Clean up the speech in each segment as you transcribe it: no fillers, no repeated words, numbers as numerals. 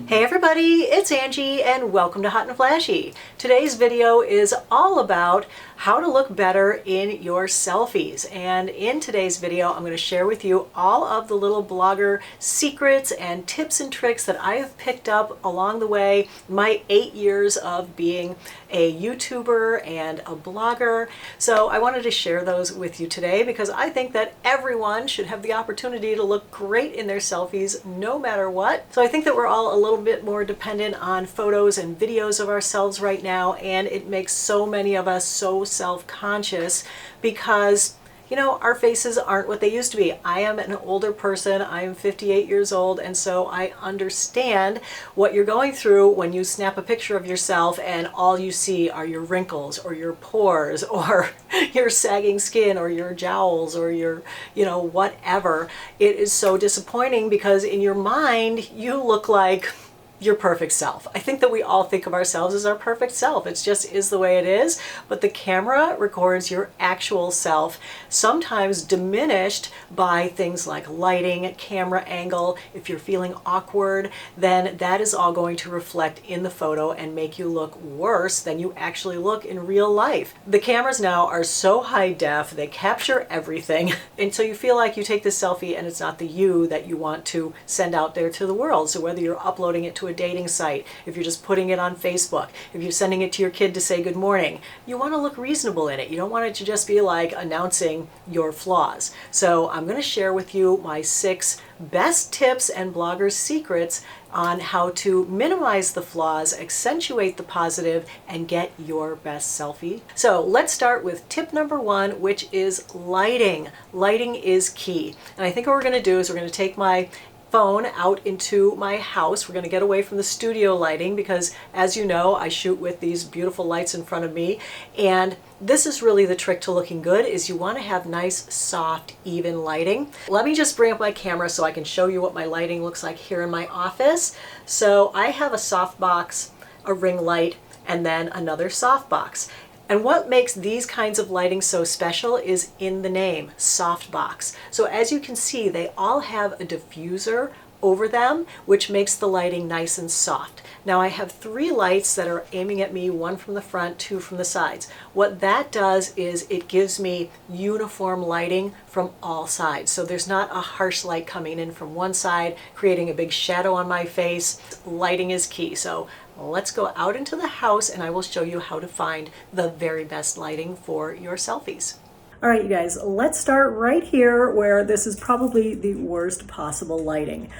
Hey everybody, it's Angie and welcome to Hot and Flashy. Today's video is all about how to look better in your selfies. And in today's video, I'm going to share with you all of the little blogger secrets and tips and tricks that I have picked up along the way, my 8 years of being a YouTuber and a blogger. So I wanted to share those with you today because I think that everyone should have the opportunity to look great in their selfies no matter what. So I think that we're all a little bit more dependent on photos and videos of ourselves right now, and it makes so many of us so self-conscious because our faces aren't what they used to be. I am an older person. I am 58 years old, and so I understand what you're going through when you snap a picture of yourself and all you see are your wrinkles or your pores or your sagging skin or your jowls or your, whatever. It is so disappointing because in your mind, you look like your perfect self. I think that we all think of ourselves as our perfect self. It just is the way it is. But the camera records your actual self, sometimes diminished by things like lighting, camera angle. If you're feeling awkward, then that is all going to reflect in the photo and make you look worse than you actually look in real life. The cameras now are so high def, they capture everything. And so you feel like you take this selfie and it's not the you that you want to send out there to the world. So whether you're uploading it to a dating site, if you're just putting it on Facebook, if you're sending it to your kid to say good morning, you want to look reasonable in it. You don't want it to just be like announcing your flaws. So I'm going to share with you my 6 best tips and blogger secrets on how to minimize the flaws, accentuate the positive, and get your best selfie. So let's start with tip number 1, which is lighting. Lighting is key. And I think what we're going to do is we're going to take my phone out into my house. We're going to get away from the studio lighting because, as you know, I shoot with these beautiful lights in front of me, and this is really the trick to looking good, is you want to have nice, soft, even lighting. Let me just bring up my camera so I can show you what my lighting looks like here in my office. So I have a softbox, a ring light, and then another softbox. And what makes these kinds of lighting so special is in the name, softbox. So as you can see, they all have a diffuser over them, which makes the lighting nice and soft. Now I have 3 lights that are aiming at me, 1 from the front, 2 from the sides. What that does is it gives me uniform lighting from all sides. So there's not a harsh light coming in from one side, creating a big shadow on my face. Lighting is key. So let's go out into the house and I will show you how to find the very best lighting for your selfies. All right, you guys, let's start right here where this is probably the worst possible lighting.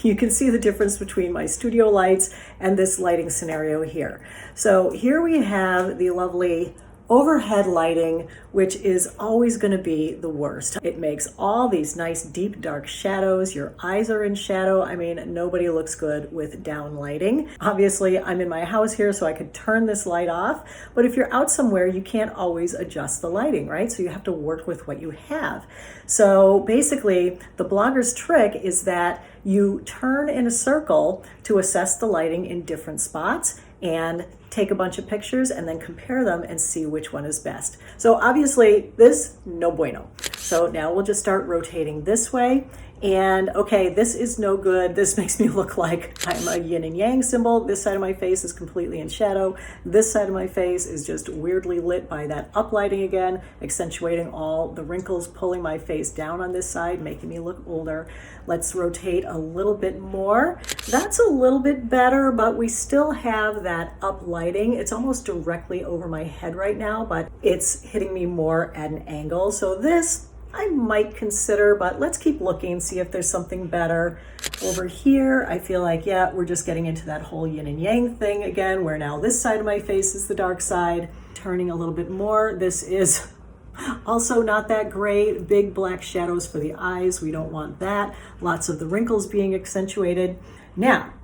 You can see the difference between my studio lights and this lighting scenario here. So here we have the lovely overhead lighting, which is always going to be the worst. It makes all these nice deep dark shadows. Your eyes are in shadow. I mean, nobody looks good with down lighting. Obviously, I'm in my house here, so I could turn this light off. But if you're out somewhere, you can't always adjust the lighting, right? So you have to work with what you have. So basically, the blogger's trick is that you turn in a circle to assess the lighting in different spots and take a bunch of pictures and then compare them and see which one is best. So obviously this, no bueno. So now we'll just start rotating this way. And okay, this is no good. This makes me look like I'm a yin and yang symbol. This side of my face is completely in shadow. This side of my face is just weirdly lit by that uplighting again, accentuating all the wrinkles, pulling my face down on this side, making me look older. Let's rotate a little bit more. That's a little bit better, but we still have that uplighting. It's almost directly over my head right now, but it's hitting me more at an angle. So this I might consider, but let's keep looking, see if there's something better. Over here, I feel like, yeah, we're just getting into that whole yin and yang thing again, where now this side of my face is the dark side. Turning a little bit more, this is also not that great. Big black shadows for the eyes, we don't want that. Lots of the wrinkles being accentuated. Now,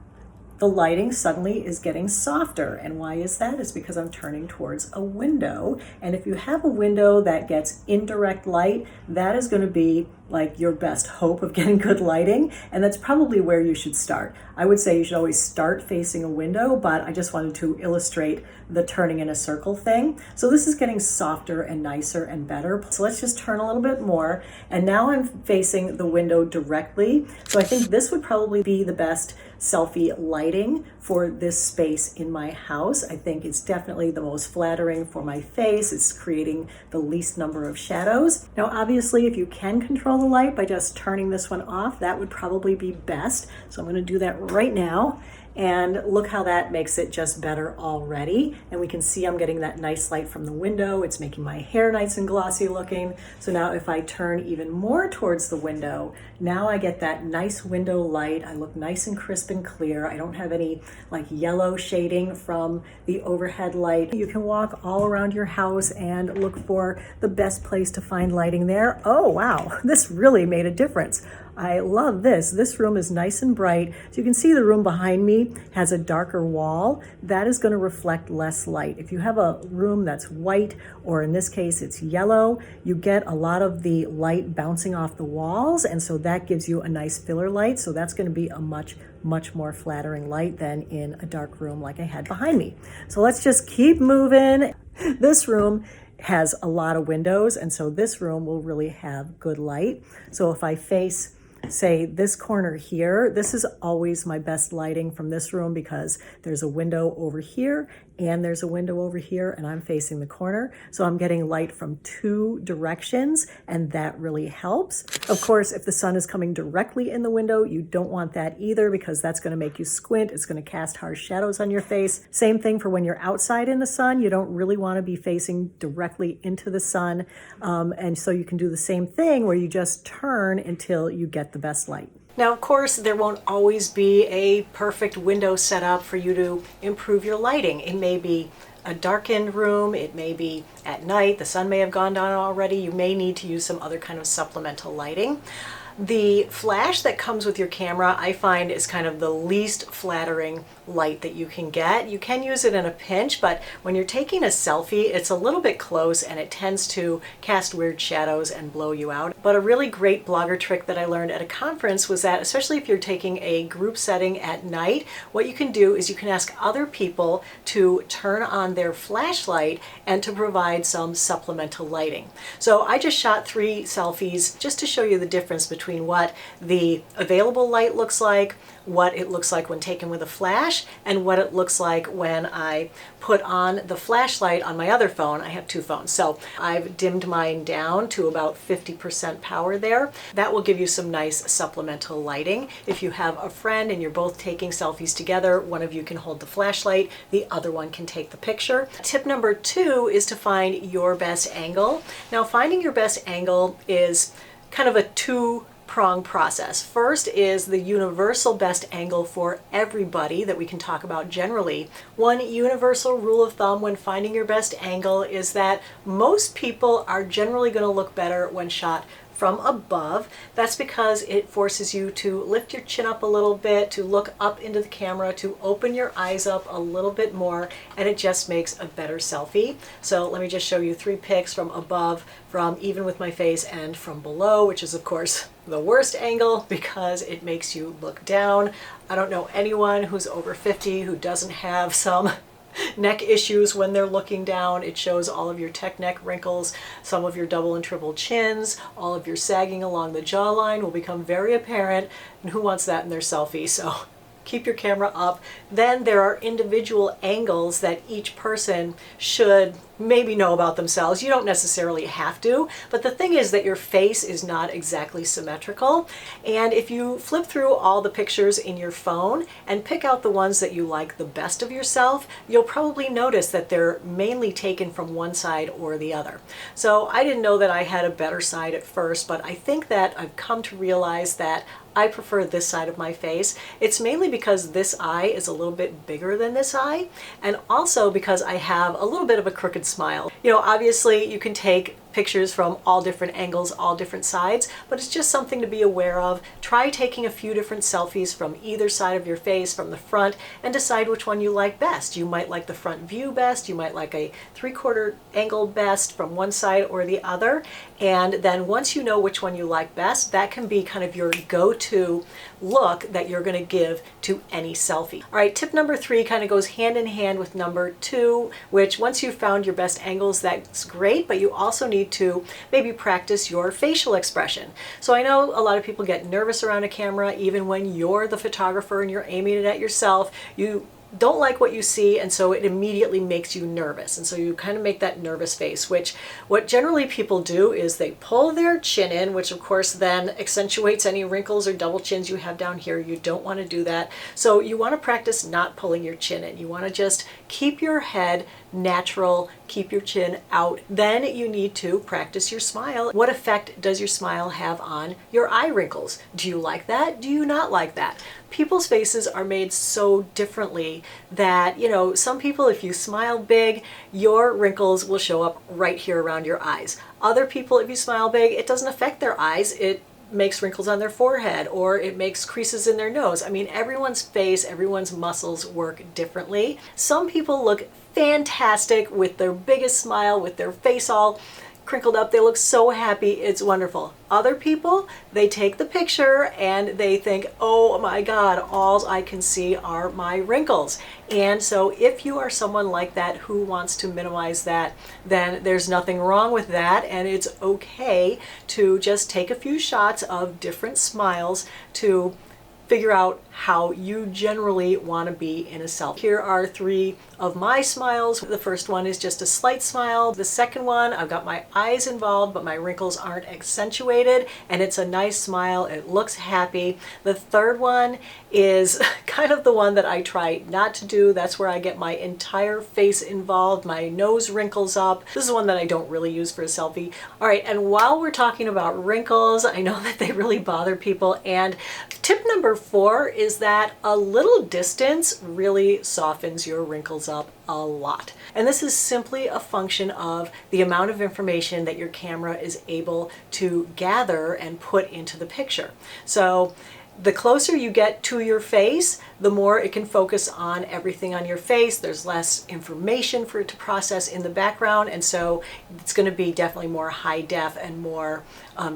the lighting suddenly is getting softer. And why is that? It's because I'm turning towards a window. And if you have a window that gets indirect light, that is going to be like your best hope of getting good lighting, and that's probably where you should start. I would say you should always start facing a window, but I just wanted to illustrate the turning in a circle thing. So this is getting softer and nicer and better. So let's just turn a little bit more, and now I'm facing the window directly. So I think this would probably be the best selfie lighting for this space in my house. I think it's definitely the most flattering for my face. It's creating the least number of shadows. Now, obviously, if you can control the light by just turning this one off, that would probably be best. So I'm going to do that right now. And look how that makes it just better already. And we can see I'm getting that nice light from the window. It's making my hair nice and glossy looking. So now if I turn even more towards the window, now I get that nice window light. I look nice and crisp and clear. I don't have any like yellow shading from the overhead light. You can walk all around your house and look for the best place to find lighting there. Oh, wow, this really made a difference. I love this. This room is nice and bright. So you can see the room behind me has a darker wall. That is going to reflect less light. If you have a room that's white, or in this case it's yellow, you get a lot of the light bouncing off the walls, and so that gives you a nice filler light. So that's going to be a much more flattering light than in a dark room like I had behind me. So let's just keep moving. This room has a lot of windows, and so this room will really have good light. So if I face, say, this corner here, this is always my best lighting from this room because there's a window over here and there's a window over here and I'm facing the corner. So I'm getting light from two directions and that really helps. Of course, if the sun is coming directly in the window, you don't want that either because that's going to make you squint. It's going to cast harsh shadows on your face. Same thing for when you're outside in the sun. You don't really want to be facing directly into the sun. And so you can do the same thing where you just turn until you get the best light. Now, of course, there won't always be a perfect window set up for you to improve your lighting. It may be a darkened room, it may be at night, the sun may have gone down already, you may need to use some other kind of supplemental lighting. The flash that comes with your camera, I find, is kind of the least flattering light that you can get. You can use it in a pinch, but when you're taking a selfie, it's a little bit close and it tends to cast weird shadows and blow you out. But a really great blogger trick that I learned at a conference was that, especially if you're taking a group setting at night, what you can do is you can ask other people to turn on their flashlight and to provide some supplemental lighting. So I just shot 3 selfies just to show you the difference between what the available light looks like, what it looks like when taken with a flash, and what it looks like when I put on the flashlight on my other phone. I have 2 phones, so I've dimmed mine down to about 50% power there. That will give you some nice supplemental lighting. If you have a friend and you're both taking selfies together, one of you can hold the flashlight, the other one can take the picture. Tip number 2 is to find your best angle. Now, finding your best angle is kind of a two-pronged process. First is the universal best angle for everybody that we can talk about generally. One universal rule of thumb when finding your best angle is that most people are generally going to look better when shot from above. That's because it forces you to lift your chin up a little bit, to look up into the camera, to open your eyes up a little bit more, and it just makes a better selfie. So let me just show you 3 pics from above, from even with my face, and from below, which is of course the worst angle because it makes you look down. I don't know anyone who's over 50 who doesn't have some neck issues when they're looking down. It shows all of your tech neck wrinkles, some of your double and triple chins, all of your sagging along the jawline will become very apparent, and who wants that in their selfie? So keep your camera up. Then there are individual angles that each person should maybe know about themselves. You don't necessarily have to, but the thing is that your face is not exactly symmetrical. And if you flip through all the pictures in your phone and pick out the ones that you like the best of yourself, you'll probably notice that they're mainly taken from one side or the other. So I didn't know that I had a better side at first, but I think that I've come to realize that I prefer this side of my face. It's mainly because this eye is a little bit bigger than this eye, and also because I have a little bit of a crooked smile. You know, obviously you can take pictures from all different angles, all different sides, but it's just something to be aware of. Try taking a few different selfies from either side of your face, from the front, and decide which one you like best. You might like the front view best, you might like a 3/4 angle best from one side or the other, and then once you know which one you like best, that can be kind of your go-to look that you're going to give to any selfie. All right, tip number 3 kind of goes hand in hand with number 2, which once you've found your best angles, that's great, but you also need to maybe practice your facial expression. So I know a lot of people get nervous around a camera, even when you're the photographer and you're aiming it at yourself. You don't like what you see, and so it immediately makes you nervous, and so you kind of make that nervous face, which what generally people do is they pull their chin in, which of course then accentuates any wrinkles or double chins you have down here. You don't want to do that. So you want to practice not pulling your chin in. You want to just keep your head natural, keep your chin out. Then you need to practice your smile. What effect does your smile have on your eye wrinkles? Do you like that? Do you not like that? People's faces are made so differently that, you know, some people, if you smile big, your wrinkles will show up right here around your eyes. Other people, if you smile big, it doesn't affect their eyes. It makes wrinkles on their forehead, or it makes creases in their nose. I mean, everyone's face, everyone's muscles work differently. Some people look fantastic with their biggest smile, with their face all crinkled up. They look so happy. It's wonderful. Other people, they take the picture and they think, oh my God, all I can see are my wrinkles. And so if you are someone like that who wants to minimize that, then there's nothing wrong with that, and it's okay to just take a few shots of different smiles to figure out how you generally want to be in a selfie. Here are 3 of my smiles. The first one is just a slight smile. The second one, I've got my eyes involved, but my wrinkles aren't accentuated, and it's a nice smile. It looks happy. The third one is kind of the one that I try not to do. That's where I get my entire face involved, my nose wrinkles up. This is one that I don't really use for a selfie. All right, and while we're talking about wrinkles, I know that they really bother people, and tip number 4 is that a little distance really softens your wrinkles up a lot. And this is simply a function of the amount of information that your camera is able to gather and put into the picture. So the closer you get to your face, the more it can focus on everything on your face. There's less information for it to process in the background, and so it's going to be definitely more high def and more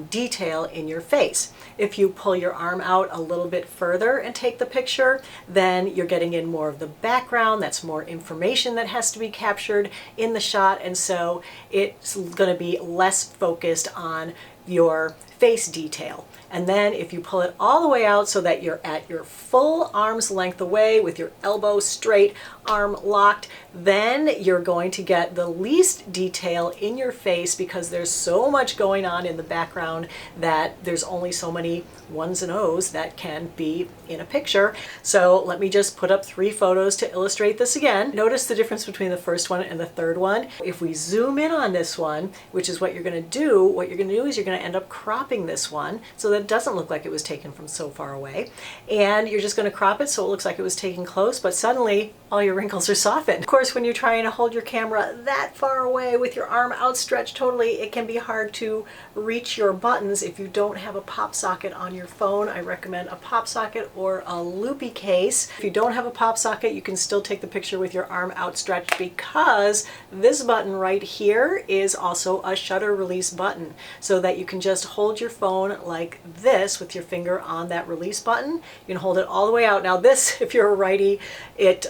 detail in your face. If you pull your arm out a little bit further and take the picture, then you're getting in more of the background. That's more information that has to be captured in the shot, and so it's going to be less focused on your face detail. And then if you pull it all the way out so that you're at your full arm's length away with your elbow straight, arm locked, then you're going to get the least detail in your face, because there's so much going on in the background that there's only so many ones and O's that can be in a picture. So let me just put up 3 photos to illustrate this again. Notice the difference between the first one and the third one. If we zoom in on this one, which is what you're going to do, is you're going to end up cropping this one so that it doesn't look like it was taken from so far away. And you're just going to crop it so it looks like it was taken close, but suddenly all your wrinkles are softened. Of course, when you're trying to hold your camera that far away with your arm outstretched totally, it can be hard to reach your buttons. If you don't have a pop socket on your phone, I recommend a pop socket or a loopy case. If you don't have a pop socket, you can still take the picture with your arm outstretched, because this button right here is also a shutter release button, so that you can just hold your phone like this with your finger on that release button. You can hold it all the way out. Now this, if you're a righty, it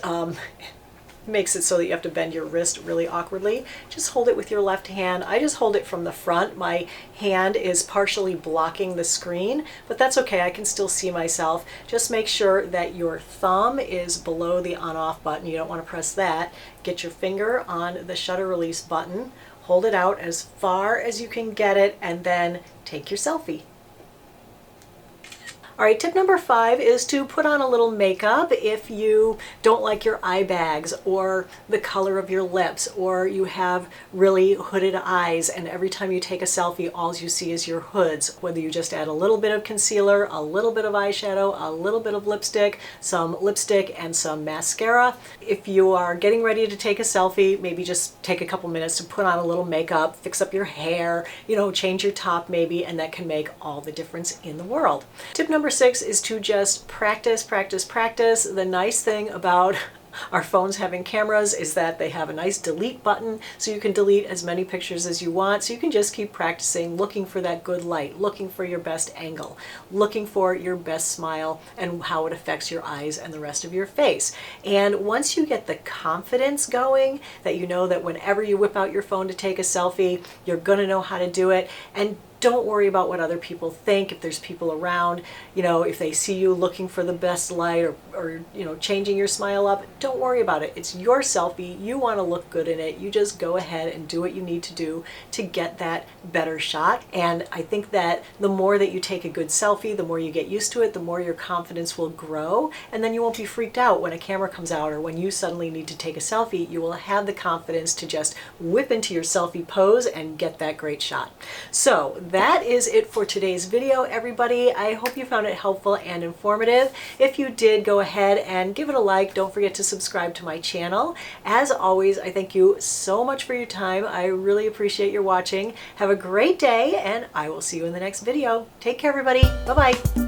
makes it so that you have to bend your wrist really awkwardly. Just hold it with your left hand. I just hold it from the front. My hand is partially blocking the screen, but that's okay. I can still see myself. Just make sure that your thumb is below the on-off button. You don't want to press that. Get your finger on the shutter release button. Hold it out as far as you can get it, and then take your selfie. All right, tip number 5 is to put on a little makeup if you don't like your eye bags or the color of your lips, or you have really hooded eyes and every time you take a selfie all you see is your hoods. Whether you just add a little bit of concealer, a little bit of eyeshadow, a little bit of lipstick, some lipstick and some mascara. If you are getting ready to take a selfie, maybe just take a couple minutes to put on a little makeup, fix up your hair, change your top maybe, and that can make all the difference in the world. Tip number 6 is to just practice, practice, practice. The nice thing about our phones having cameras is that they have a nice delete button, so you can delete as many pictures as you want. So you can just keep practicing, looking for that good light, looking for your best angle, looking for your best smile and how it affects your eyes and the rest of your face. And once you get the confidence going, that you know that whenever you whip out your phone to take a selfie, you're gonna know how to do it. And don't worry about what other people think. If there's people around, if they see you looking for the best light or changing your smile up, don't worry about it. It's your selfie. You want to look good in it. You just go ahead and do what you need to do to get that better shot. And I think that the more that you take a good selfie, the more you get used to it, the more your confidence will grow. And then you won't be freaked out when a camera comes out or when you suddenly need to take a selfie. You will have the confidence to just whip into your selfie pose and get that great shot. So that is it for today's video, everybody. I hope you found it helpful and informative. If you did, go ahead and give it a like. Don't forget to subscribe to my channel. As always, I thank you so much for your time. I really appreciate your watching. Have a great day, and I will see you in the next video. Take care, everybody. Bye-bye.